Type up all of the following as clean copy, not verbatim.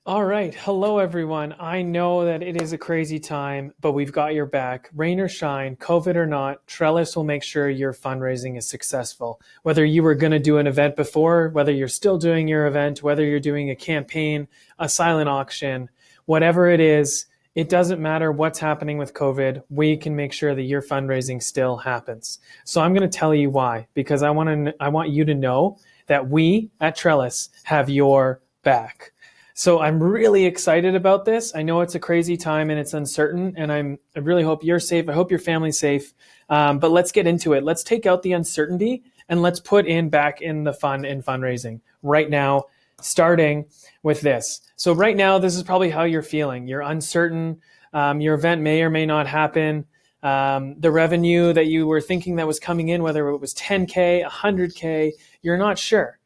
All right. Hello, everyone. I know that it is a crazy time, but we've got your back. Rain or shine, COVID or not, Trellis will make sure your fundraising is successful. Whether you were going to do an event before, whether you're still doing your event, whether you're doing a campaign, a silent auction, whatever it is, it doesn't matter what's happening with COVID. We can make sure that your fundraising still happens. So I'm going to tell you why, because I want you to know that we at Trellis have your back. So I'm really excited about this. I know it's a crazy time and it's uncertain, and I really hope you're safe. I hope your family's safe. But let's get into it. Let's take out the uncertainty and let's put back in the fun in fundraising right now, starting with this. So right now, this is probably how you're feeling. You're uncertain. Your event may or may not happen. The revenue that you were thinking that was coming in, whether it was 10K, 100K, you're not sure.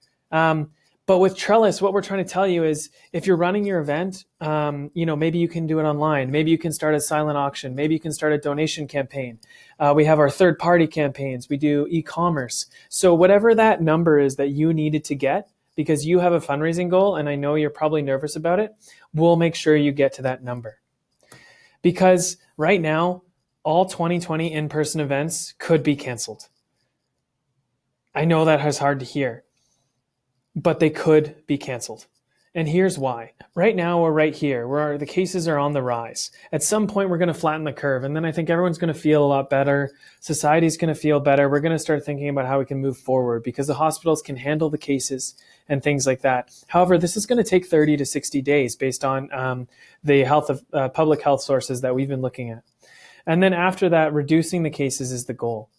But with Trellis, what we're trying to tell you is if you're running your event, maybe you can do it online. Maybe you can start a silent auction. Maybe you can start a donation campaign. We have our third-party campaigns. We do e-commerce. So whatever that number is that you needed to get, because you have a fundraising goal, and I know you're probably nervous about it, we'll make sure you get to that number. Because right now, all 2020 in-person events could be canceled. I know that is hard to hear, but they could be canceled. And here's why. Right now, we're right here where the cases are on the rise. At some point, we're going to flatten the curve. And then I think everyone's going to feel a lot better. Society's going to feel better. We're going to start thinking about how we can move forward because the hospitals can handle the cases and things like that. However, this is going to take 30 to 60 days based on the health of public health sources that we've been looking at. And then after that, reducing the cases is the goal.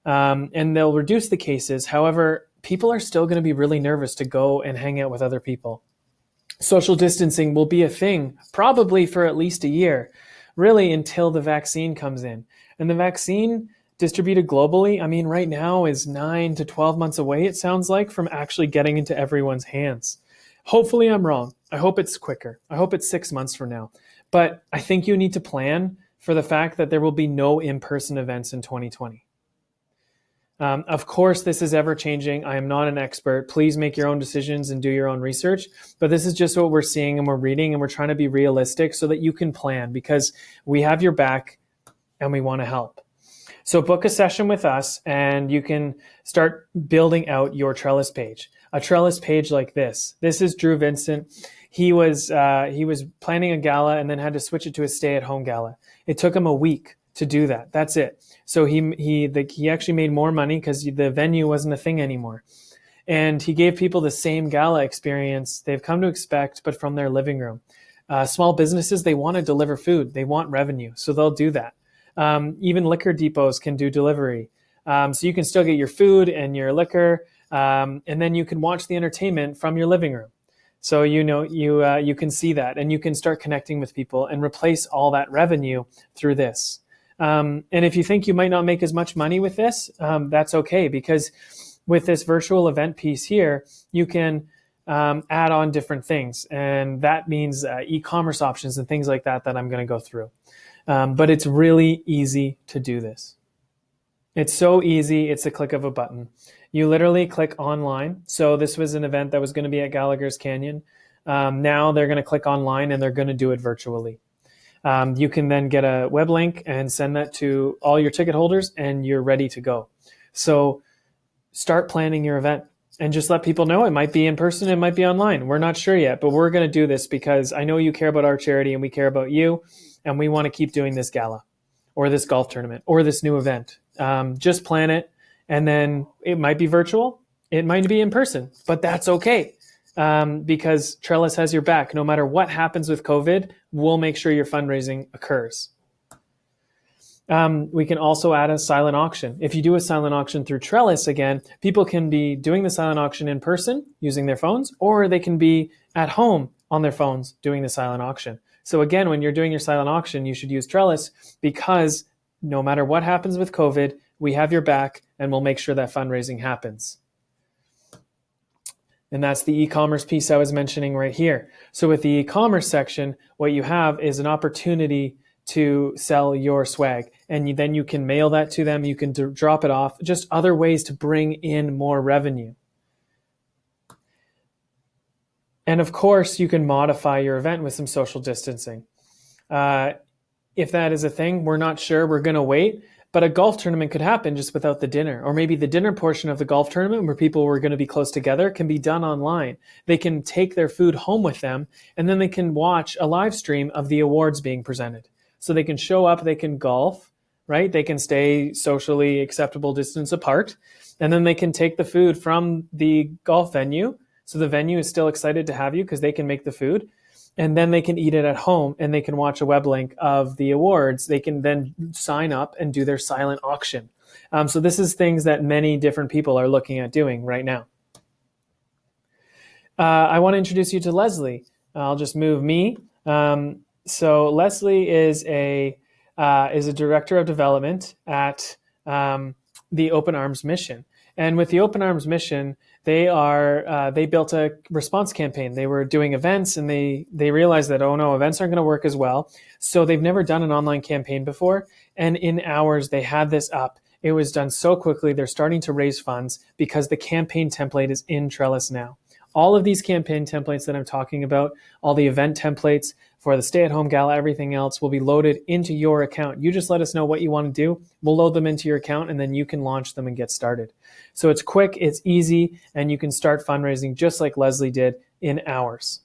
And they'll reduce the cases. However, people are still going to be really nervous to go and hang out with other people. Social distancing will be a thing probably for at least a year, really until the vaccine comes in. And the vaccine distributed globally, right now is 9 to 12 months away, it sounds like, from actually getting into everyone's hands. Hopefully I'm wrong. I hope it's quicker. I hope it's 6 months from now. But I think you need to plan for the fact that there will be no in-person events in 2020. Of course, this is ever changing. I am not an expert. Please make your own decisions and do your own research. But this is just what we're seeing and we're reading, and we're trying to be realistic so that you can plan because we have your back and we want to help. So book a session with us and you can start building out your Trellis page. A Trellis page like this. This is Drew Vincent. He was planning a gala and then had to switch it to a stay-at-home gala. It took him a week to do that. That's it. So he actually made more money because the venue wasn't a thing anymore. And he gave people the same gala experience they've come to expect, but from their living room. Small businesses, they want to deliver food. They want revenue. So they'll do that. Even liquor depots can do delivery. So you can still get your food and your liquor, and then you can watch the entertainment from your living room. So you can see that, and you can start connecting with people and replace all that revenue through this. And if you think you might not make as much money with this, that's okay, because with this virtual event piece here, you can add on different things. And that means e-commerce options and things like that I'm going to go through. But it's really easy to do this. It's so easy. It's a click of a button. You literally click online. So this was an event that was going to be at Gallagher's Canyon. Now they're going to click online and they're going to do it virtually. You can then get a web link and send that to all your ticket holders and you're ready to go. So start planning your event and just let people know it might be in person, it might be online. We're not sure yet, but we're going to do this because I know you care about our charity and we care about you, and we want to keep doing this gala or this golf tournament or this new event. Just plan it, and then it might be virtual, it might be in person, but that's okay. Because Trellis has your back. No matter what happens with COVID, we'll make sure your fundraising occurs. We can also add a silent auction. If you do a silent auction through Trellis, again, people can be doing the silent auction in person using their phones, or they can be at home on their phones doing the silent auction. So again, when you're doing your silent auction, you should use Trellis because no matter what happens with COVID, we have your back and we'll make sure that fundraising happens. And that's the e-commerce piece I was mentioning right here. So with the e-commerce section, what you have is an opportunity to sell your swag. And then you can mail that to them. You can drop it off. Just other ways to bring in more revenue. And of course, you can modify your event with some social distancing. If that is a thing, we're not sure. We're going to wait. But a golf tournament could happen just without the dinner. Or maybe the dinner portion of the golf tournament where people were going to be close together can be done online. They can take their food home with them, and then they can watch a live stream of the awards being presented. So they can show up, they can golf, right? They can stay socially acceptable distance apart. And then they can take the food from the golf venue. So the venue is still excited to have you because they can make the food. And then they can eat it at home, and they can watch a web link of the awards. They can then sign up and do their silent auction. So this is things that many different people are looking at doing right now. I want to introduce you to Leslie. I'll just move me. So Leslie is a director of development at the Open Arms Mission. And with the Open Arms Mission, they built a response campaign. They were doing events, and they realized that, oh no, events aren't going to work as well. So they've never done an online campaign before. And in hours, they had this up. It was done so quickly. They're starting to raise funds because the campaign template is in Trellis now. All of these campaign templates that I'm talking about, all the event templates for the stay-at-home gala, everything else will be loaded into your account. You just let us know what you want to do. We'll load them into your account, and then you can launch them and get started. So it's quick, it's easy, and you can start fundraising just like Leslie did in hours.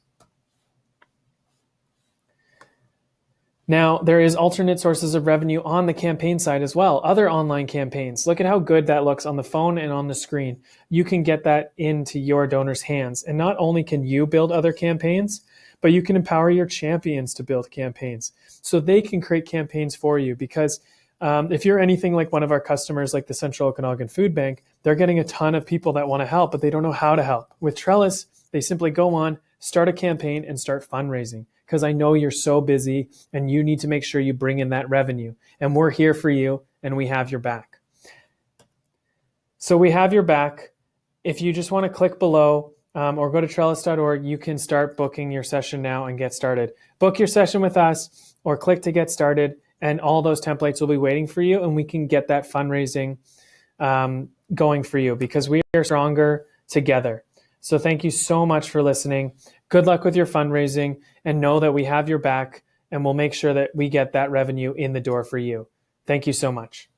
Now, there is alternate sources of revenue on the campaign side as well, other online campaigns. Look at how good that looks on the phone and on the screen. You can get that into your donors' hands. And not only can you build other campaigns, but you can empower your champions to build campaigns so they can create campaigns for you. Because if you're anything like one of our customers, like the Central Okanagan Food Bank, they're getting a ton of people that want to help, but they don't know how to help. With Trellis, they simply go on, start a campaign, and start fundraising. Because I know you're so busy and you need to make sure you bring in that revenue. And we're here for you, and we have your back. So we have your back. If you just want to click below or go to Trellis.org, you can start booking your session now and get started. Book your session with us or click to get started, and all those templates will be waiting for you, and we can get that fundraising going for you because we are stronger together. So thank you so much for listening. Good luck with your fundraising, and know that we have your back, and we'll make sure that we get that revenue in the door for you. Thank you so much.